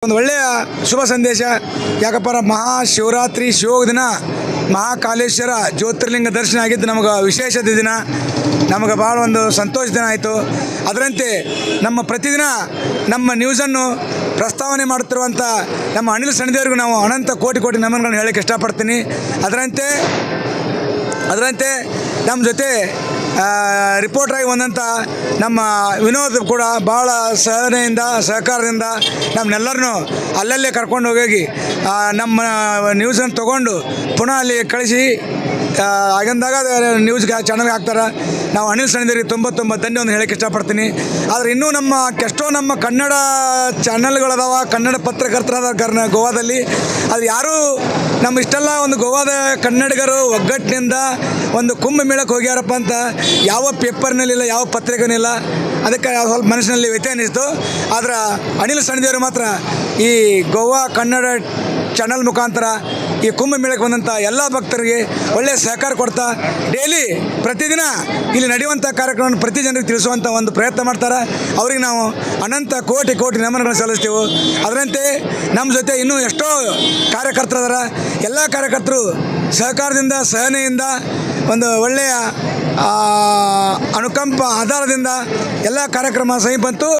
ಒಂದು ಒಳ್ಳೆಯ ಶುಭ ಸಂದೇಶ. ಯಾಕಪ್ಪ ಮಹಾಶಿವರಾತ್ರಿ ಶಿವೋಗ ದಿನ ಮಹಾಕಾಲೇಶ್ವರ ಜ್ಯೋತಿರ್ಲಿಂಗ ದರ್ಶನ ಆಗಿದ್ದು ನಮಗೆ ವಿಶೇಷತೆ ದಿನ, ನಮಗೆ ಭಾಳ ಒಂದು ಸಂತೋಷ ದಿನ ಆಯಿತು. ಅದರಂತೆ ನಮ್ಮ ಪ್ರತಿದಿನ ನಮ್ಮ ನ್ಯೂಸನ್ನು ಪ್ರಸ್ತಾವನೆ ಮಾಡುತ್ತಿರುವಂಥ ನಮ್ಮ ಅನಿಲ್ ಸಣ್ದೇವ್ರಿಗೂ ನಾವು ಅನಂತ ಕೋಟಿ ನಮನಗಳನ್ನು ಹೇಳೋಕ್ಕೆ ಇಷ್ಟಪಡ್ತೀನಿ. ಅದರಂತೆ ನಮ್ಮ ಜೊತೆ ರಿಪೋರ್ಟ್ರಾಗಿ ಬಂದಂಥ ನಮ್ಮ ವಿನೋದ್ ಕೂಡ ಭಾಳ ಸಹಕಾರದಿಂದ ನಮ್ಮನ್ನೆಲ್ಲರನ್ನೂ ಅಲ್ಲಲ್ಲೇ ಕರ್ಕೊಂಡು ಹೋಗಿ ನಮ್ಮ ನ್ಯೂಸನ್ನು ತೊಗೊಂಡು ಪುನಃ ಅಲ್ಲಿ ಕಳಿಸಿ ಆಗಿಂದಾಗ ನ್ಯೂಸ್ಗೆ ಚಾನಲ್ಗೆ ಹಾಕ್ತಾರೆ. ನಾವು ಅನಿಲ್ ಸಣ್ದೇವ್ರಿಗೆ ತುಂಬ ಧನ್ಯವಾದ ಹೇಳೋಕ್ಕೆ ಇಷ್ಟಪಡ್ತೀನಿ. ಆದರೆ ಇನ್ನೂ ಎಷ್ಟೋ ನಮ್ಮ ಕನ್ನಡ ಚಾನಲ್ಗಳದಾವ, ಕನ್ನಡ ಪತ್ರಕರ್ತರಾದ ಗೋವಾದಲ್ಲಿ. ಅದು ಯಾರೂ ನಮ್ಮ ಇಷ್ಟೆಲ್ಲ ಒಂದು ಗೋವಾದ ಕನ್ನಡಿಗರು ಒಗ್ಗಟ್ಟಿನಿಂದ ಒಂದು ಕುಂಭಮೇಳಕ್ಕೆ ಹೋಗ್ಯಾರಪ್ಪ ಅಂತ ಯಾವ ಪೇಪರ್ನಲ್ಲಿಲ್ಲ, ಯಾವ ಪತ್ರಿಕೆನಿಲ್ಲ. ಅದಕ್ಕೆ ಸ್ವಲ್ಪ ಮನಸ್ಸಿನಲ್ಲಿ ವ್ಯಥೆ ಅನ್ನಿಸ್ತು. ಆದ್ರೆ ಅನಿಲ್ ಸಣ್ದೇವ್ರು ಮಾತ್ರ ಈ ಗೋವಾ ಕನ್ನಡ ಚಾನಲ್ ಮುಖಾಂತರ ಈ ಕುಂಭಮೇಳಕ್ಕೆ ಬಂದಂಥ ಎಲ್ಲ ಭಕ್ತರಿಗೆ ಒಳ್ಳೆಯ ಸಹಕಾರ ಕೊಡ್ತಾ ಡೈಲಿ ಪ್ರತಿದಿನ ಇಲ್ಲಿ ನಡೆಯುವಂಥ ಕಾರ್ಯಕ್ರಮವನ್ನು ಪ್ರತಿ ಜನರಿಗೆ ತಿಳಿಸುವಂಥ ಒಂದು ಪ್ರಯತ್ನ ಮಾಡ್ತಾರೆ. ಅವ್ರಿಗೆ ನಾವು ಅನಂತ ಕೋಟಿ ನಮನಗಳನ್ನು ಸಲ್ಲಿಸ್ತೀವಿ. ಅದರಂತೆ ನಮ್ಮ ಜೊತೆ ಇನ್ನೂ ಎಷ್ಟೋ ಕಾರ್ಯಕರ್ತರದಾರ. ಎಲ್ಲ ಕಾರ್ಯಕರ್ತರು ಸಹಕಾರದಿಂದ ಸಹನೆಯಿಂದ ಒಂದು ಒಳ್ಳೆಯ ಅನುಕಂಪ ಆಧಾರದಿಂದ ಎಲ್ಲ ಕಾರ್ಯಕ್ರಮ ಸಹಿ ಬಂತು.